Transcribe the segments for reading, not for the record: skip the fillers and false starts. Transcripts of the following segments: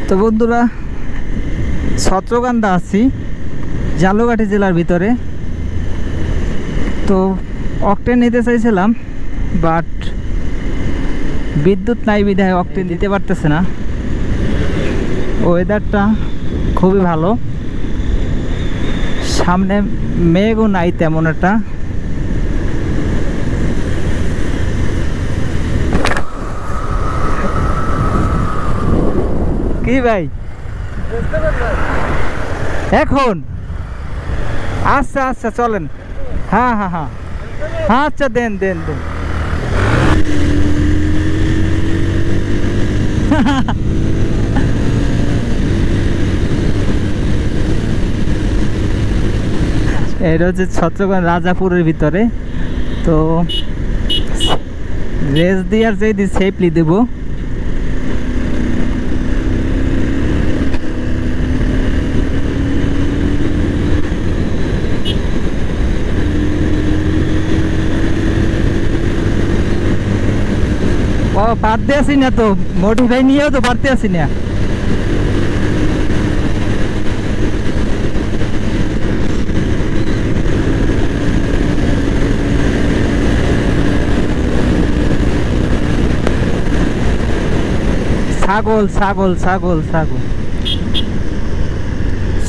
তো বন্ধুরা, ছত্রকান্দা আছি ঝালকাঠি জেলার ভিতরে। তো অকটেন নিতে চাইছিলাম, বাট বিদ্যুৎ নাই বিধায় অকটেন দিতে পারতেছে না। ওয়েদারটা খুবই ভালো, সামনে মেঘও নাই তেমন একটা। কি ভাই এখন? আচ্ছা আচ্ছা চলেন। হ্যাঁ হ্যাঁ হ্যাঁ হ্যাঁ আচ্ছা দেন দেন দেন। এটা হচ্ছে ছত্রকান্দা রাজাপুরের ভিতরে। তো রেস দিয়ে আর যদি সেফলি দেবো। ও পারতে আসি না তো, মডিফাই নিয়েও তো পারতে আসি না। ছাগল ছাগল ছাগল ছাগল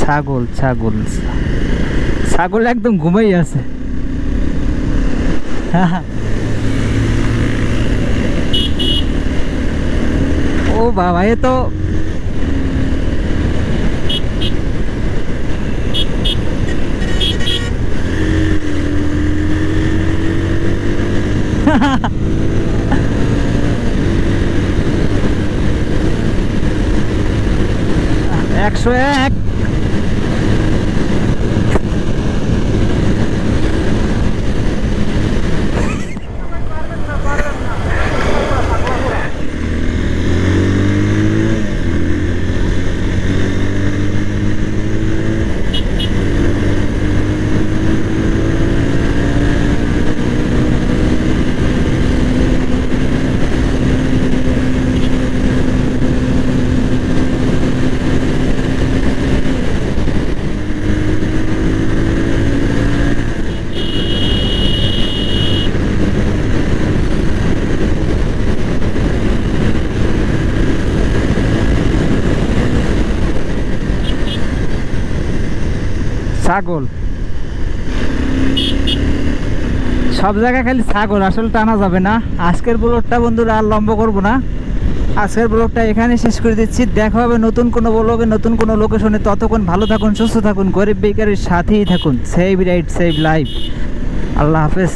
ছাগল ছাগল ছাগল একদম ঘুমাই আছে। ও বাবা, এ তো একশো এক। ছাগল সব জায়গায় খালি ছাগল, আসলে টানা যাবে না। আজকের ব্লগটা বন্ধুরা আর লম্বা করবো না, আজকের ব্লগটা এখানে শেষ করে দিচ্ছি। দেখা হবে নতুন কোনো ব্লগে, নতুন কোনো লোকেশনে। ততক্ষণ ভালো থাকুন, সুস্থ থাকুন, গরিব বেকারের সাথেই থাকুন। Save right, save life. আল্লাহ হাফেজ।